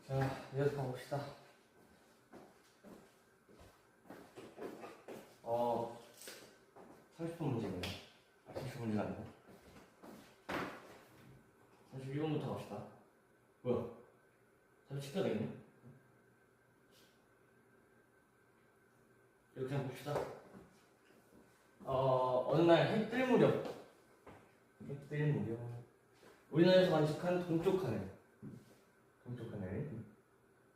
자, 이어서 가봅시다. 30분 문제입니다. 30분 문제가 아니고 31번부터 갑시다. 뭐야? 다시 치켜야 되겠네? 이렇게 한번 봅시다. 어느 날 해 뜰 무렵 우리나라에서 관측한 동쪽 하늘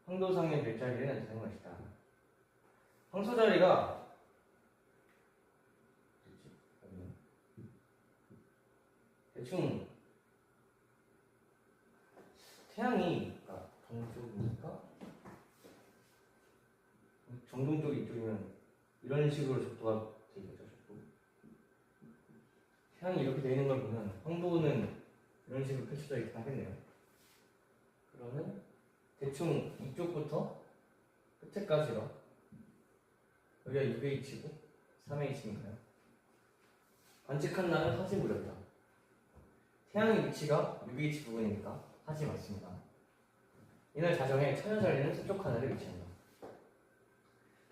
황도상의 별자리를 나타낸 것이다. 황소 자리가 대충 태양이 동쪽이니까 정동쪽 이쪽이면 이런 식으로 적도가 되겠죠. 적도. 태양이 이렇게 되어 있는 걸 보면 황도는 이런 식으로 펼쳐져 있긴 하겠네요. 그러면 대충 이쪽부터 끝에까지가 여기가 6H고 3H니까요. 관측한 날은 화지 무렵이다. 태양의 위치가 6H 부근이니까 화지 맞습니다. 이날 자정에 처녀자리는 서쪽 하늘에 위치한다.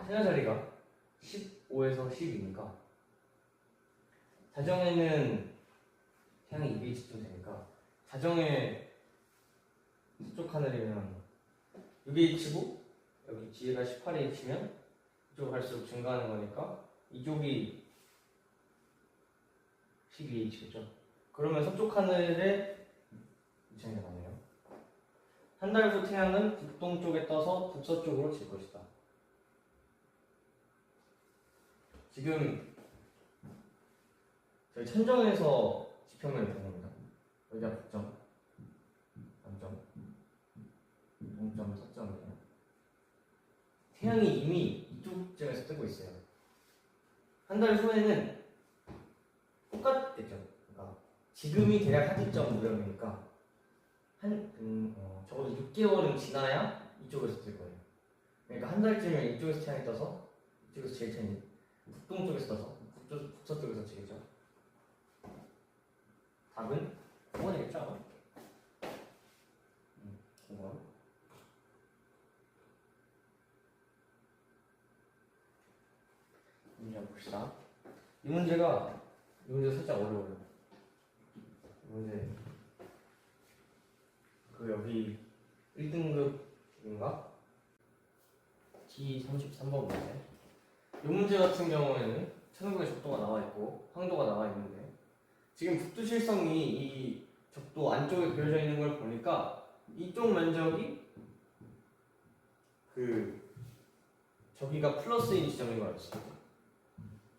처녀자리가 15에서 12니까 자정에는 태양이 2H쯤 되니까 자정에 서쪽 하늘이면 6H고 여기 뒤에가 18H면 이쪽으로 갈수록 증가하는 거니까 이쪽이 12H겠죠. 그러면 서쪽 하늘에 위치한 게 맞네요. 한 달 후 태양은 북동쪽에 떠서 북서쪽으로 질 것이다. 지금 저희 천정에서 지평면을 본 겁니다. 여기가 북점, 남점, 동점, 서점이에요. 태양이 이미 이쪽쯤에서 뜨고 있어요. 한 달 후에는 똑같겠죠. 그러니까 지금이 대략 하지점 무렵이니까 적어도 6개월은 지나야 이쪽에서 뜰 거예요. 그러니까 한 달쯤에 이쪽에서 태양이 떠서 이쪽에서 제일 태양이 북동쪽에서 떠서 북서쪽에서 지겠죠. 답은 9번이겠죠. 9번. 문제 봅시다. 이 문제 살짝 어려워요. 이 문제 여기 1등급인가? D33번 문제. 이 문제 같은 경우에는 천국의 적도가 나와 있고 황도가 나와 있는데 지금 북두실성이 이 적도 안쪽에 그려져 있는 걸 보니까 이쪽 면적이 저기가 플러스인 지점인 걸 알았어요.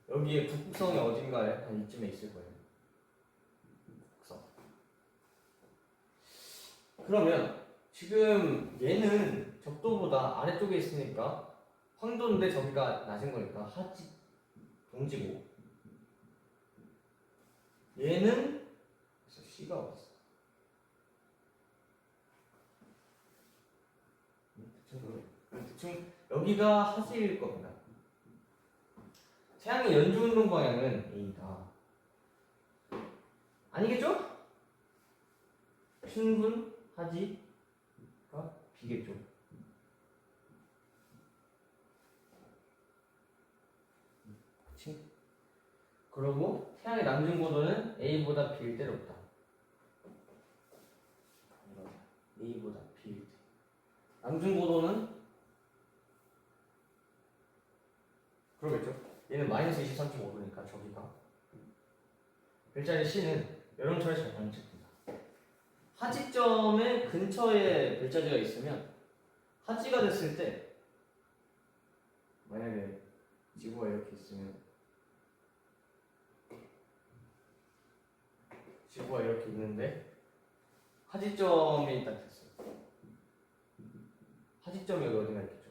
여기에 북극성이 어딘가에 한 이쯤에 있을 거예요. 북극성. 그러면 지금 얘는 적도보다 아래쪽에 있으니까 황도인데 저기가 낮은 거니까 하지 동지고 얘는 그래서 C가 왔어. 대충 여기가 하지일 겁니다. 태양의 연주운동 방향은 A다. 아니겠죠? 신분 하지가 B겠죠. 그치? 그리고 태양의 남중고도는 A보다 B일 때 높다. A보다 B일 때. 남중고도는 그러겠죠. 얘는 마이너스 23.5도니까 저기가 별자리 C는 여름철에 잘 관측된다. 하지점의 근처에 별자리가 있으면 하지가 됐을 때 만약에 지구가 이렇게 있으면 지구가 이렇게 있는데 하지점이 딱 됐어요. 하지점이 여기 어딘가 있겠죠.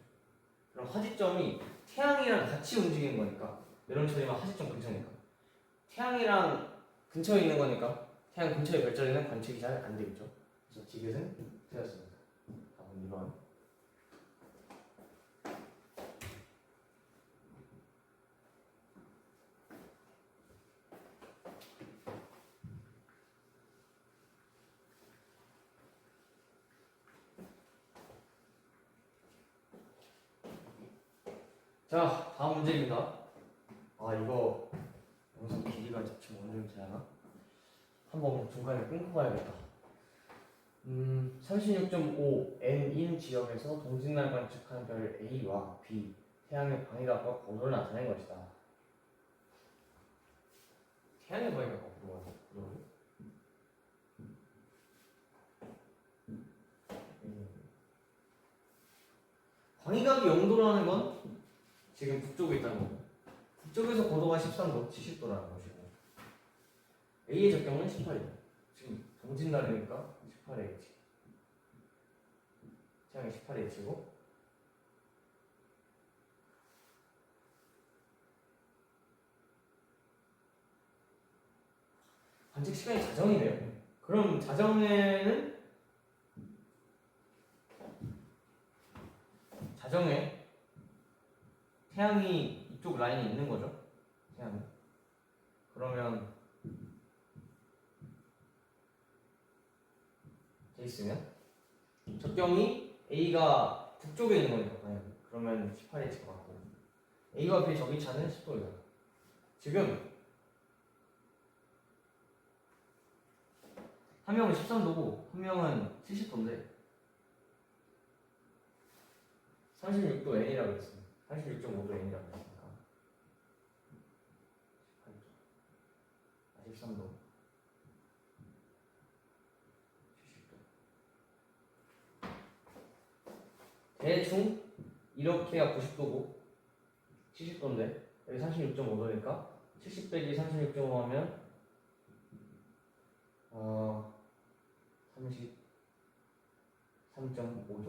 그럼 하지점이 태양이랑 같이 움직이는 거니까 여름철이면 하지점 근처니까 태양이랑 근처에 있는 거니까 태양 근처의 별자리는 관측이 잘 안 되겠죠. 그래서 디귿은 틀렸습니다. 답은 2번. 자, 다음 문제입니다. 아, 이거 영상 길이가 지금 어느 정도 되나? 한번 중간에 끊고 가야겠다. 36.5 n인 지역에서 동짓날 관측한 별 A와 B 태양의 방위각과 고도를 나타낸 것이다. 태양의 방위각과 고도를? 방위각이 0도라는 건 지금 북쪽에 있다는 거고, 북쪽에서 고도가 13도, 70도라는 것이고, A의 적경은 18이다. 지금 동짓날이니까 18H. 태양이 18H고, 관측 시간이 자정이네요. 그럼 자정에 태양이 이쪽 라인에 있는 거죠. 태양이. 그러면 돼 있으면 적경이 A가 북쪽에 있는 거니까 당연히. 그러면 18H일 것 같고 A와 B의 적이차는 10도이다. 지금 한 명은 13도고 한 명은 70도인데 36도 N이라고 했습니다. 36.5도 N이라고 했으니까 18도, 13도, 70도. 대충 이렇게가 90도고 70도인데 여기 36.5도니까 70 빼기 36.5 하면 33.5도.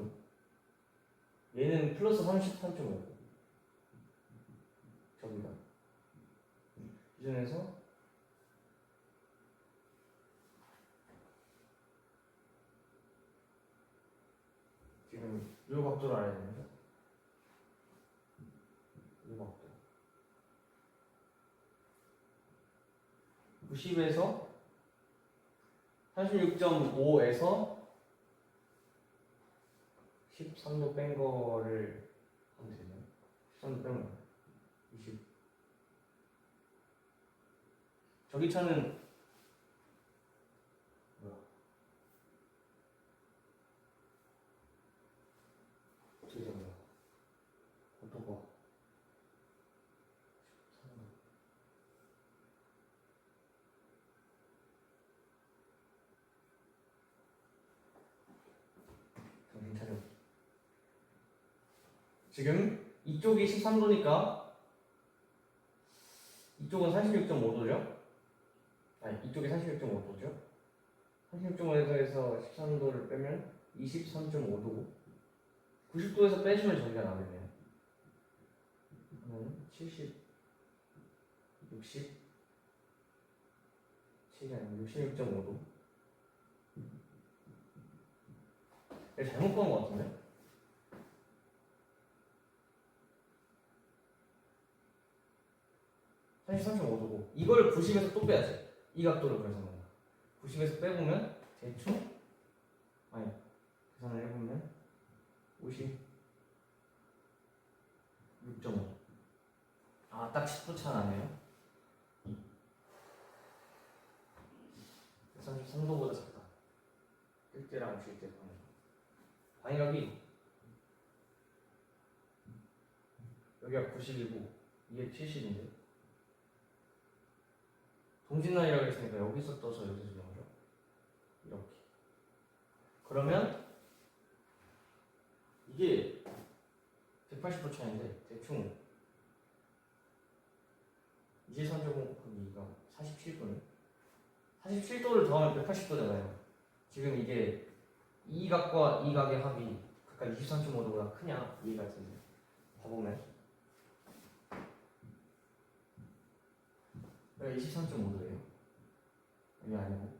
얘는 플러스 33.5. 저기가. 기준에서 지금 이 각도를 알아야 됩니다. 이 각도. 90에서 36.5에서 13도 뺀 거를 하면 되죠. 13도 빼면 20. 저기차는 뭐야? 어떻게 된 거야? 어떡하? 정신 차려. 지금 이쪽이 13도니까 이쪽은 46.5도죠? 아니, 이쪽이 46.5도죠? 36.5에서 13도를 빼면 23.5도고 90도에서 빼주면 저기가 나오겠네요. 그러면 70, 60, 66.5도. 잘못 본 것 같은데? 사실 33.5도고 이걸 90에서 또 빼야지. 이 각도를 그래서 90에서 빼보면 대충 아니 계산을 해보면 56.5. 아, 딱 10도 차 나네요. 33도보다 작다. 뜰 때랑 쉴 때 방위각이 여기가 90이고 이게 70인데 동짓날이라고 했으니까 여기서 떠서 여기서 주는 거죠. 이렇게. 그러면 이게 180도 차인데 대충 23.5 곱하기가 47도네. 47도를 더하면 180도잖아요. 지금 이게 이 각과 이 각의 합이 각각 23.5도보다 크냐 이해가 되는데 봐보면 여기 23.5도예요. 이게 아니고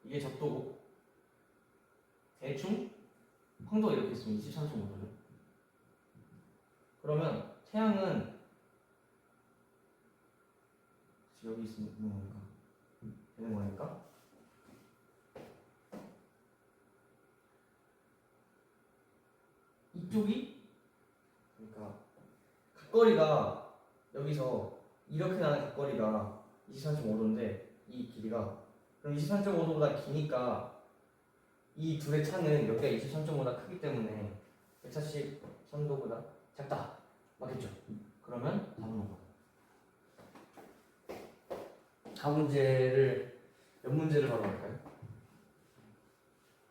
이게 적도고 대충 황도가 이렇게 있으면 23.5도죠. 그러면 태양은 여기 있는 거니까 되는 거니까 이쪽이 그러니까 각거리가 여기서 이렇게 나는 각거리가 23.5도인데 이 길이가 그럼 23.5도보다 기니까 이 둘의 차는 여기가 23.5보다 크기 때문에 143도보다 작다. 맞겠죠? 그러면 답은 5번. 다음 문제를 몇 문제를 바로 할까요?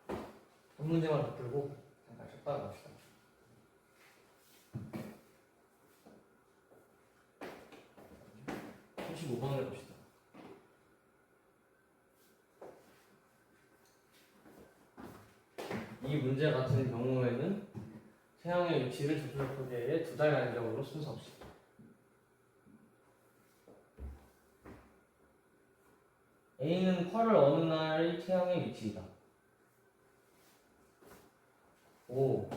한 문제만 더 풀고 잠깐 쉬었다가 갑시다. 35번을 봅시다. 이 문제 같은 경우에는 태양의 위치를 조절하기 위해 두 달 간격으로 순서없이 A는 8월 어느 날의 태양의 위치이다. 오,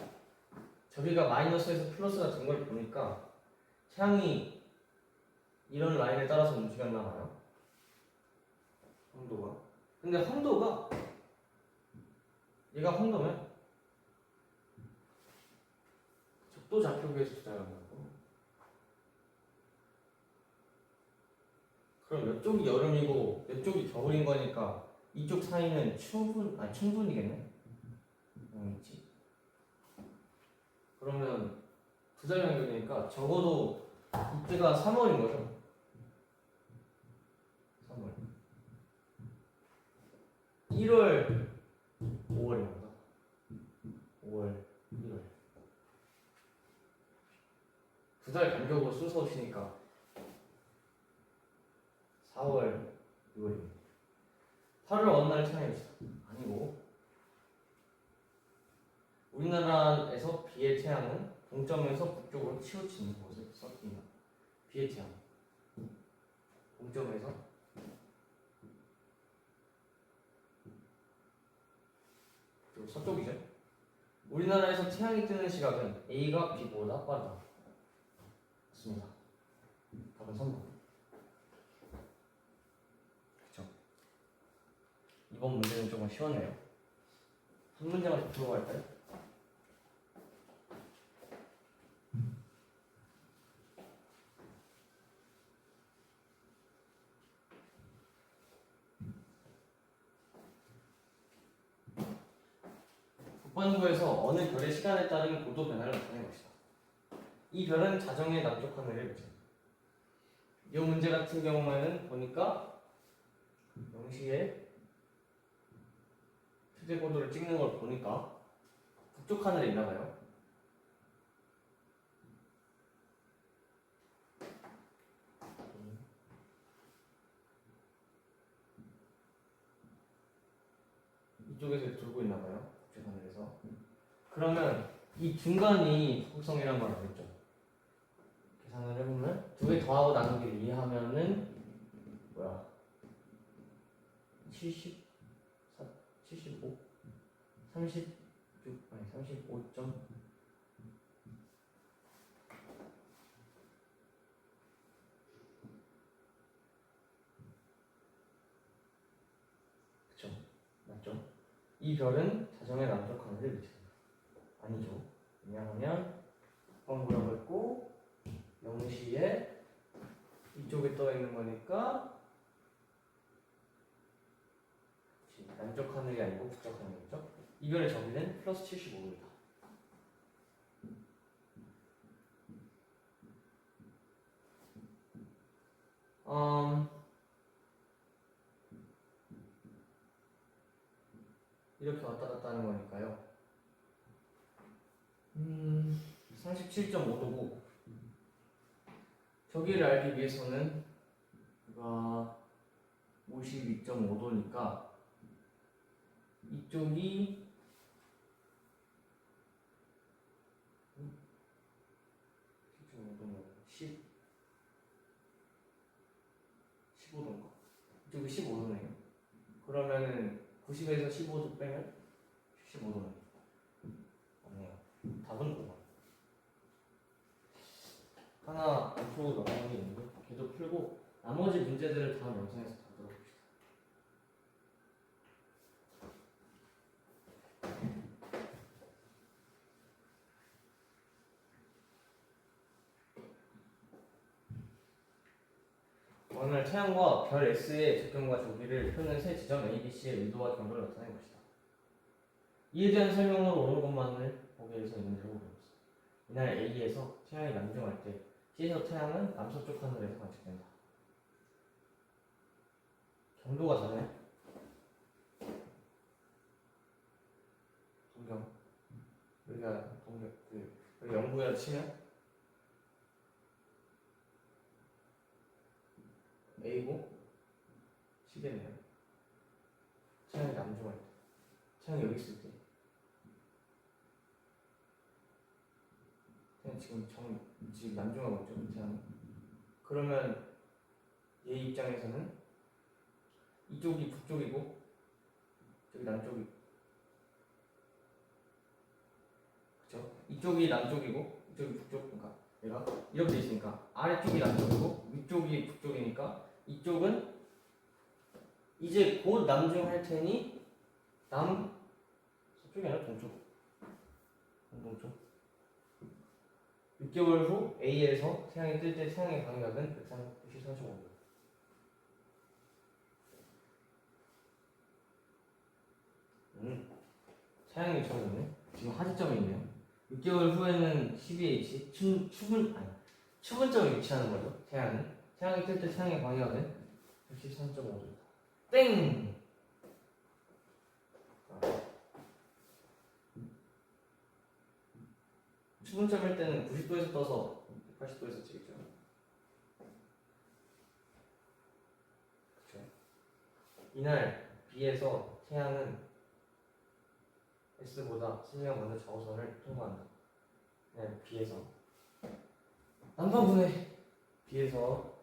저기가 마이너스에서 플러스가 된 걸 보니까 태양이 이런 라인에 따라서 움직였나 봐요. 황도가. 근데 황도가 얘가 황도면 적도 좌표계에서 주장하는 거고 그럼 이쪽이 여름이고 이쪽이 겨울인 거니까 이쪽 사이는 충분이겠네? 있지. 그러면 두 달 간격이니까 적어도 이때가 3월인 거죠? 3월 1월 5월인가? 5월 1월 두 달 간격으로 순서 없이니까 4월 6월입니다. 8월 어느 날 태양이 아니고 우리나라에서 비의 태양은 동점에서 북쪽으로 치우치는 곳에 섞인다. 비의 태양 동점에서 서쪽이죠. 우리나라에서 태양이 뜨는 시각은 A가 B보다 빠르다. 맞습니다. 답은 3번. 그렇죠. 이번 문제는 조금 쉬웠네요. 한 문제만 더 풀고 갈까요? 북반구에서 어느 별의 시간에 따른 고도 변화를 나타낸 것이다. 이 별은 자정의 남쪽 하늘을 보자. 이 문제 같은 경우에는 보니까 0시에 최대 고도를 찍는 걸 보니까 북쪽 하늘에 있나 봐요. 이쪽에서 돌고 있나 봐요. 북쪽 하늘에서. 그러면 이 중간이 속성이란 걸 알겠죠? 계산을 해보면 두 개 더하고 나누기를 이해하면은 뭐야? 74, 75, 36, 아니 35점 그쵸? 맞죠? 이 별은 자정의 남쪽 하늘에 위치합니다. 아니죠. 왜냐하면 뭐라고 했고 0시에 이쪽에 떠 있는 거니까 남쪽 하늘이 아니고 북쪽 하늘이죠. 이 별의 저기는 플러스 75입니다. 이렇게 왔다 갔다 하는 거니까요. 37.5도고 저기를 알기 위해서는 그가 52.5도니까 이쪽이 15도인가? 이쪽이 15도네요. 그러면은 90에서 15도 빼면 75도네. 맞네요. 답은 5번. 하나 안 풀고 넘어간 게 있는데 걔도 풀고 나머지 문제들을 다음 영상에서 다 들어봅시다. 방정할 태양과 별 S의 적경과 조기를 펴는 세 지점 A, B, C의 의도와 경도를 나타낸 것이다. 이에 대한 설명으로 오는 것만을 보기 위해서 있는 줄 모르겠어. 이날 A에서 태양이 남중할 때 C에서 태양은 남서쪽 하늘에서 관측된다. 경도가 다르네. 동경. 여기가 동경. 여기 영구야 치면 A고 C겠네요. 태양이 남중할 때. 태양이 여기 있을 때. 태양 지금 남중하고 있죠. 태양이. 그러면 얘 입장에서는 이쪽이 북쪽이고 저기 남쪽이, 그쵸? 이쪽이 남쪽이고 이쪽이 북쪽. 그러니까 얘가 이렇게 돼 있으니까 아래쪽이 남쪽이고 위쪽이 북쪽이니까 이쪽은 이제 곧 남중할 테니 서쪽이 아니라 동쪽. 6개월 후 A에서 태양이 뜰 때 태양의 광각은 134.5도. 태양이 저기있네. 지금 하지점이 있네요. 6개월 후에는 12H 추분점에 위치하는 거죠. 태양이 뜰 때 태양의 광각은 113.5도다. 땡! 추분점일 때는 90도에서 떠서 180도에서 찍죠. 그쵸? 이날 B에서 태양은 S보다 3시간 먼저 좌우선을 통과한다. 이날 B에서 남반분의 B에서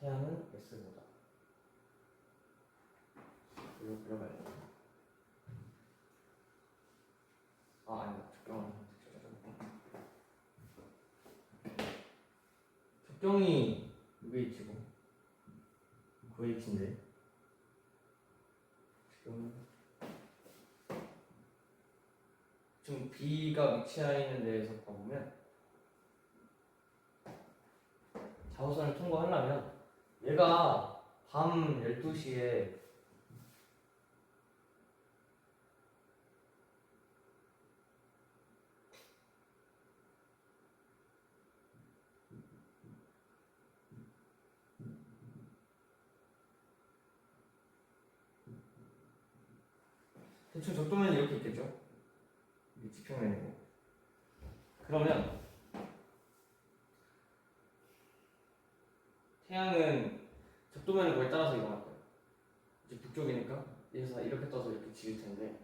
태양은 S보다 그리고 그려봐야 돼. 아니다. 적경이 6H고 9H인데 지금 B가 위치해 있는 데에서 봐보면 좌우선을 통과하려면 얘가 밤 12시에 대충 적도면이 이렇게 있겠죠? 이게 지평면이고. 그러면 태양은 적도면을 거에 따라서 이동할 거예요. 이제 북쪽이니까 여기서 이렇게 떠서 이렇게 지을 텐데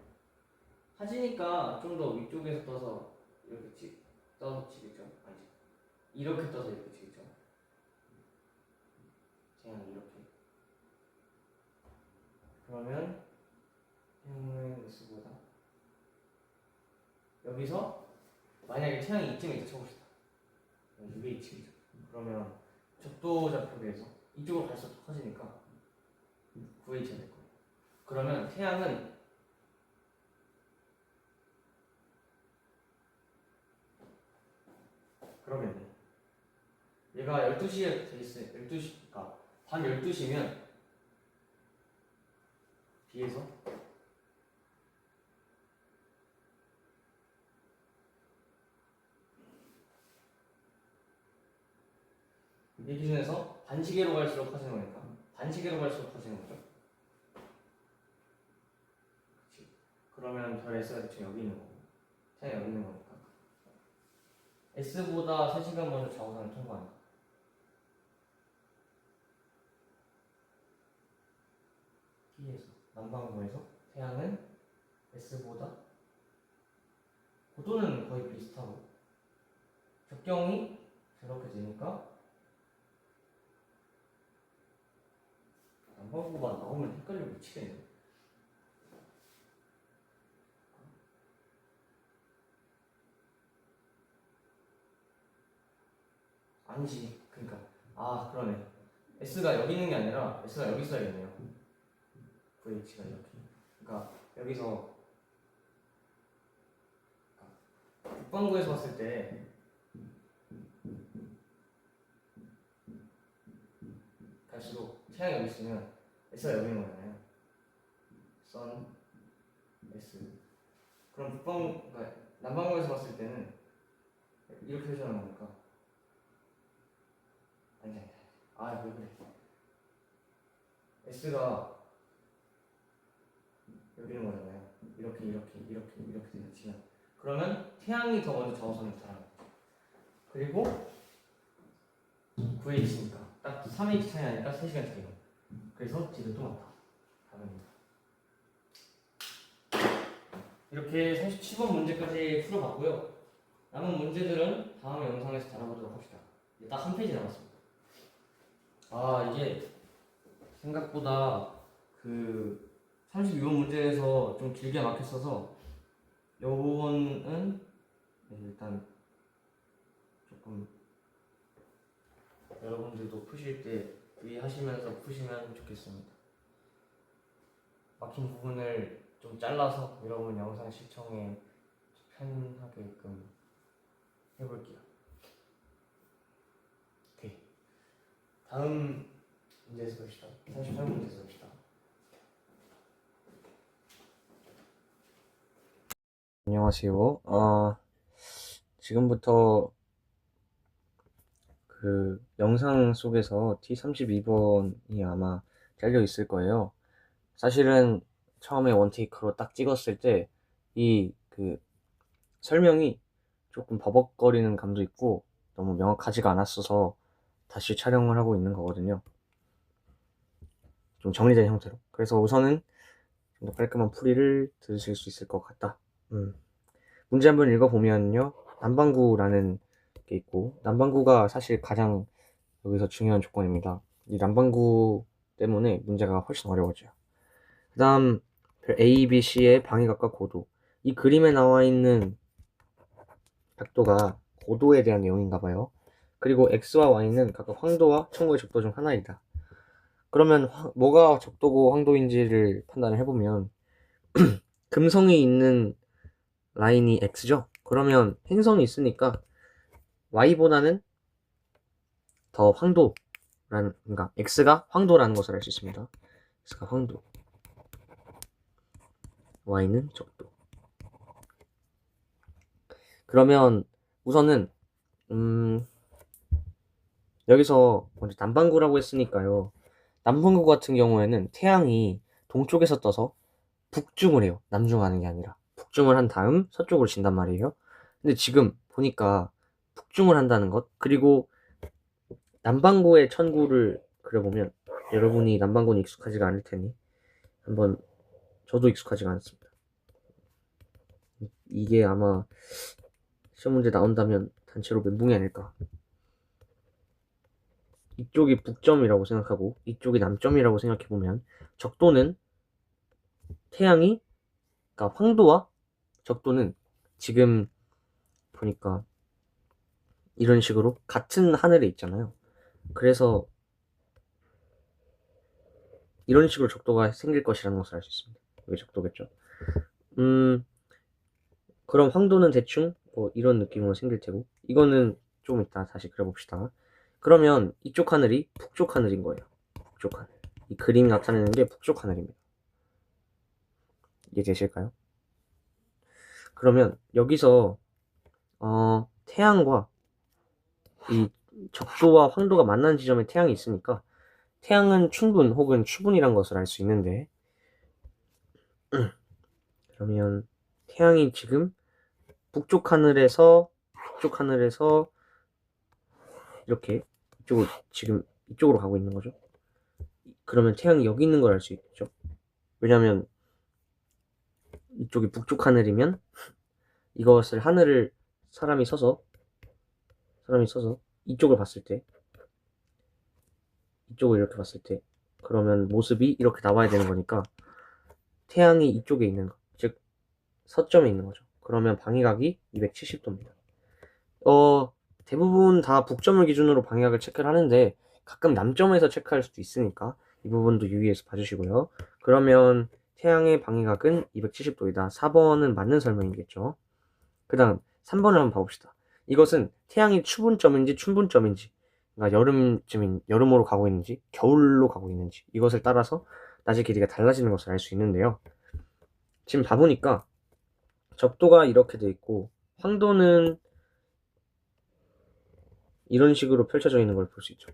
하지니까 좀 더 위쪽에서 떠서 이렇게 떠서 지겠죠? 아니지. 이렇게 떠서 이렇게 지겠죠? 태양이 이렇게. 그러면 태양의 S보다 여기서 만약에 태양이 이쯤에 있다 쳐봅시다. 이게 이쯤이죠. 그러면 적도 좌표계에서 이쪽으로 갈수록 커지니까 9H가 될 거예요. 그러면 태양은 그러겠네. 얘가 12시에 돼 있어요. 12시니까 밤 12시면 B에서 이 기준에서 반시계로 갈수록 커지는 거니까 반시계로 갈수록 커지는 거죠. 그치. 그러면 별 S가 대충 여기 있는 거고 태양이 여기 있는 거니까 S보다 3시간 먼저 좌우선을 통과한다. T에서 남반구에서 태양은 S보다 고도는 거의 비슷하고 적경이 저렇게 되니까 남반구가 나오면 헷갈리고 미치겠네. 아니지. 그러니까 그러네. S가 여기 있는 게 아니라 S가 여기 있어야겠네요. VH가 이렇게. 그러니까 여기서 북반구에서 봤을 때 그러니까 갈수록 태양이 여기 있으면 S가 여기 있는 거잖아요. 선 S. 그럼 그러니까 남반구에서 봤을 때는 이렇게 되잖아 보니까. 아니. 아, 왜 그래? S가 여기 있는 거잖아요. 이렇게 치면. 그러면 태양이 더 먼저 저어선을 타라는 거죠. 그리고 9H니까 딱 3H 차이 나니까 3시간 차이로. 그래서 지름도 많다. 답입니다. 이렇게 37번 문제까지 풀어봤고요. 남은 문제들은 다음 영상에서 다뤄보도록 합시다. 이제 딱 한 페이지 남았습니다. 아, 이게 생각보다 그 32번 문제에서 좀 길게 막혔어서 요거는 일단 조금 여러분들도 푸실 때 유의하시면서 푸시면 좋겠습니다. 막힌 부분을 좀 잘라서 여러분 영상 시청에 편하게끔 해볼게요. 오케이. 다음 문제에서 봅시다. 38문제에서 봅시다. 안녕하세요. 지금부터 그 영상 속에서 T32번이 아마 잘려 있을 거예요. 사실은 처음에 원테이크로 딱 찍었을 때 이 그 설명이 조금 버벅거리는 감도 있고 너무 명확하지가 않았어서 다시 촬영을 하고 있는 거거든요. 좀 정리된 형태로. 그래서 우선은 좀 더 깔끔한 풀이를 들으실 수 있을 것 같다. 문제 한번 읽어보면요. 남반구라는 게 있고, 남반구가 사실 가장 여기서 중요한 조건입니다. 이 남반구 때문에 문제가 훨씬 어려워져요. 그 다음 A, B, C의 방위각과 고도. 이 그림에 나와 있는 각도가 고도에 대한 내용인가 봐요. 그리고 X와 Y는 각각 황도와 청구의 적도 중 하나이다. 그러면 뭐가 적도고 황도인지를 판단을 해보면 금성이 있는 라인이 X죠? 그러면 행성이 있으니까 Y보다는 더 그러니까 X가 황도라는 것을 알 수 있습니다. X가 황도, Y는 적도. 그러면 우선은 여기서 먼저 남반구라고 했으니까요. 남반구 같은 경우에는 태양이 동쪽에서 떠서 북중을 해요. 남중하는 게 아니라 북중을 한 다음 서쪽으로 진단 말이에요. 근데 지금 보니까 북중을 한다는 것, 그리고 남반구의 천구를 그려보면, 여러분이 남반구는 익숙하지가 않을 테니 한번, 저도 익숙하지가 않습니다. 이게 아마 시험 문제 나온다면 단체로 멘붕이 아닐까. 이쪽이 북점이라고 생각하고 이쪽이 남점이라고 생각해보면, 적도는 태양이, 그러니까 황도와 적도는 지금 보니까 이런 식으로 같은 하늘에 있잖아요. 그래서 이런 식으로 적도가 생길 것이라는 것을 알 수 있습니다. 이게 적도겠죠. 그럼 황도는 대충 뭐 이런 느낌으로 생길 테고, 이거는 좀 이따 다시 그려봅시다. 그러면 이쪽 하늘이 북쪽 하늘인 거예요. 북쪽 하늘. 이 그림이 나타내는 게 북쪽 하늘입니다. 이해되실까요? 그러면 여기서 태양과 이 적도와 황도가 만나는 지점에 태양이 있으니까 태양은 충분 혹은 추분이란 것을 알 수 있는데, 그러면 태양이 지금 북쪽 하늘에서 이렇게 지금 이쪽으로 가고 있는 거죠. 그러면 태양이 여기 있는 걸 알 수 있겠죠. 왜냐면 이쪽이 북쪽 하늘이면 이것을 하늘을 사람이 서서 이쪽을 봤을 때, 이쪽을 이렇게 봤을 때, 그러면 모습이 이렇게 나와야 되는 거니까 태양이 이쪽에 있는 거, 즉 서점에 있는 거죠. 그러면 방위각이 270도입니다. 대부분 다 북점을 기준으로 방위각을 체크를 하는데 가끔 남점에서 체크할 수도 있으니까 이 부분도 유의해서 봐주시고요. 그러면 태양의 방위각은 270도이다. 4번은 맞는 설명이겠죠. 그 다음 3번을 한번 봐봅시다. 이것은 태양이 추분점인지 춘분점인지 그러니까 여름으로 가고 있는지 겨울로 가고 있는지 이것을 따라서 낮의 길이가 달라지는 것을 알 수 있는데요. 지금 봐보니까 적도가 이렇게 돼 있고 황도는 이런 식으로 펼쳐져 있는 걸 볼 수 있죠.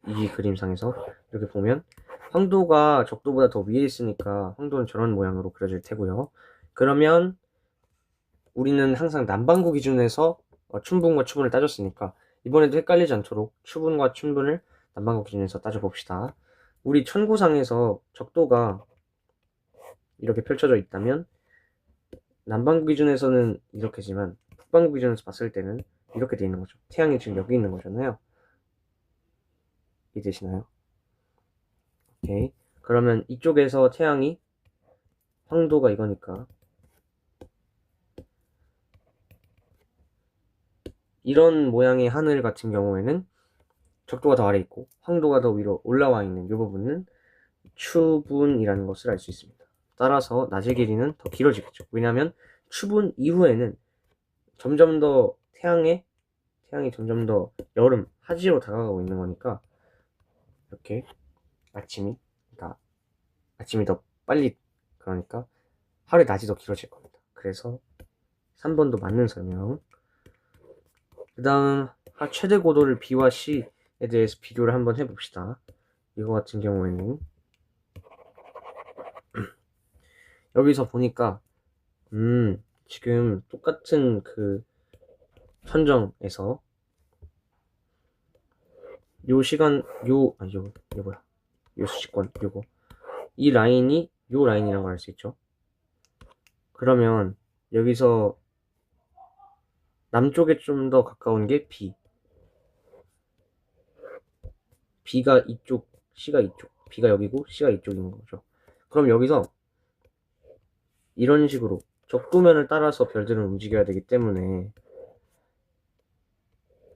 이 그림상에서 이렇게 보면 황도가 적도보다 더 위에 있으니까 황도는 저런 모양으로 그려질 테고요. 그러면 우리는 항상 남반구 기준에서 춘분과 추분을 따졌으니까 이번에도 헷갈리지 않도록 추분과 춘분을 남반구 기준에서 따져봅시다. 우리 천구상에서 적도가 이렇게 펼쳐져 있다면 남반구 기준에서는 이렇게지만 북반구 기준에서 봤을 때는 이렇게 돼 있는 거죠. 태양이 지금 여기 있는 거잖아요. 이해되시나요? 오케이. 그러면 이쪽에서 태양이 황도가 이거니까 이런 모양의 하늘 같은 경우에는 적도가 더 아래 있고 황도가 더 위로 올라와 있는 이 부분은 추분이라는 것을 알 수 있습니다. 따라서 낮의 길이는 더 길어지겠죠. 왜냐하면 추분 이후에는 점점 더 태양이 점점 더 여름 하지로 다가가고 있는 거니까 이렇게 아침이 더 빨리, 그러니까 하루의 낮이 더 길어질 겁니다. 그래서 3번도 맞는 설명. 그 다음 최대 고도를 B와 C에 대해서 비교를 한번 해봅시다. 이거 같은 경우에는 여기서 보니까 지금 똑같은 그 선정에서 요 시간 요 수직권 요거 이 라인이 요 라인이라는 걸 알 수 있죠. 그러면 여기서 남쪽에 좀 더 가까운 게 B, B가 이쪽, C가 이쪽, B가 여기고 C가 이쪽인 거죠. 그럼 여기서 이런 식으로 적도면을 따라서 별들은 움직여야 되기 때문에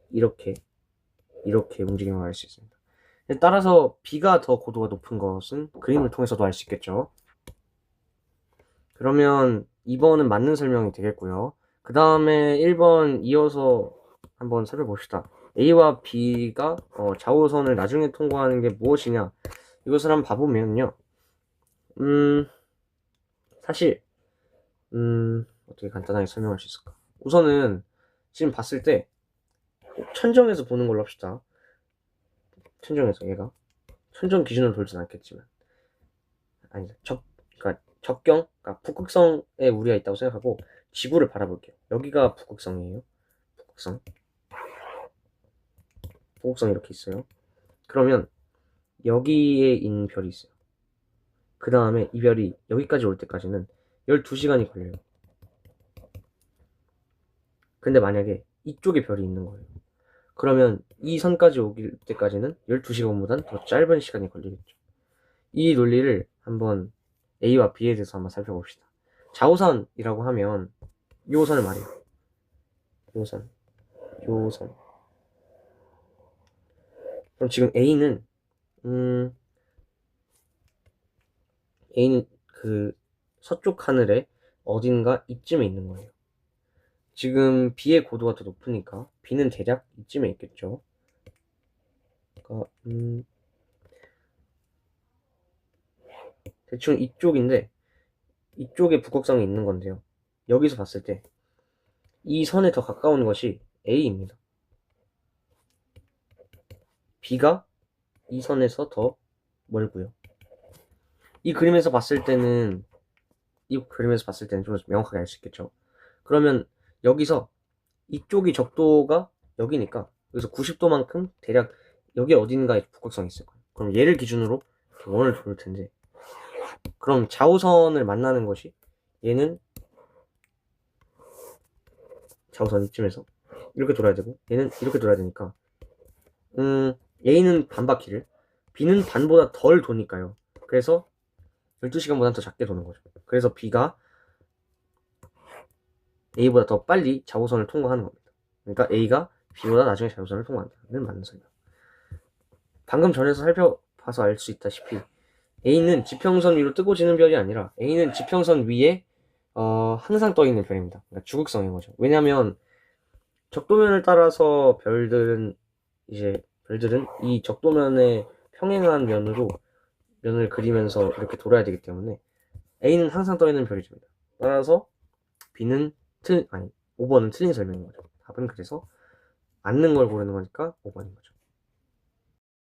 이렇게 움직임을 알 수 있습니다. 따라서 B가 더 고도가 높은 것은 그림을 통해서도 알 수 있겠죠. 그러면 2번은 맞는 설명이 되겠고요. 그 다음에 1번 이어서 한번 살펴봅시다. A와 B가 좌우선을 나중에 통과하는 게 무엇이냐, 이것을 한번 봐보면요. 사실 어떻게 간단하게 설명할 수 있을까? 우선은 지금 봤을 때 천정에서 보는 걸로 합시다. 천정에서 얘가 천정 기준으로 돌진 않겠지만 아니다. 그러니까 적경, 그러니까 북극성에 우리가 있다고 생각하고 지구를 바라볼게요. 여기가 북극성이에요. 북극성 이렇게 있어요. 그러면 여기에 있는 별이 있어요. 그 다음에 이 별이 여기까지 올 때까지는 12시간이 걸려요. 근데 만약에 이쪽에 별이 있는 거예요. 그러면 이 선까지 오길 때까지는 12시간보단 더 짧은 시간이 걸리겠죠. 이 논리를 한번 A와 B에 대해서 한번 살펴봅시다. 좌우선이라고 하면 요 선을 말해요. 요 선. 그럼 지금 A는 그 서쪽 하늘에 어딘가 이쯤에 있는 거예요. 지금 B의 고도가 더 높으니까 B는 대략 이쯤에 있겠죠. 그러니까 대충 이쪽인데 이쪽에 북극성이 있는 건데요. 여기서 봤을 때 이 선에 더 가까운 것이 A입니다. B가 이 선에서 더 멀고요. 이 그림에서 봤을 때는 좀 명확하게 알 수 있겠죠. 그러면 여기서 이쪽이 적도가 여기니까 여기서 90도만큼 대략 여기 어딘가에 북극성이 있을 거예요. 그럼 얘를 기준으로 원을 돌 텐데, 그럼 좌우선을 만나는 것이 얘는 좌우선 이쯤에서 이렇게 돌아야 되고 얘는 이렇게 돌아야 되니까 A는 반바퀴를, B는 반보다 덜 도니까요. 그래서 12시간보다 더 작게 도는 거죠. 그래서 B가 A보다 더 빨리 좌우선을 통과하는 겁니다. 그러니까 A가 B보다 나중에 좌우선을 통과한다는 맞는 설명. 방금 전에서 살펴봐서 알 수 있다시피 A는 지평선 위로 뜨고 지는 별이 아니라 A는 지평선 위에 항상 떠 있는 별입니다. 그러니까 주극성인 거죠. 왜냐하면 적도면을 따라서 별들은 이제 별들은 이 적도면에 평행한 면을 그리면서 이렇게 돌아야 되기 때문에 A는 항상 떠 있는 별이 됩니다. 따라서 B는 5번은 틀린 설명인 거죠. 답은 그래서 맞는 걸 고르는 거니까 5번인 거죠.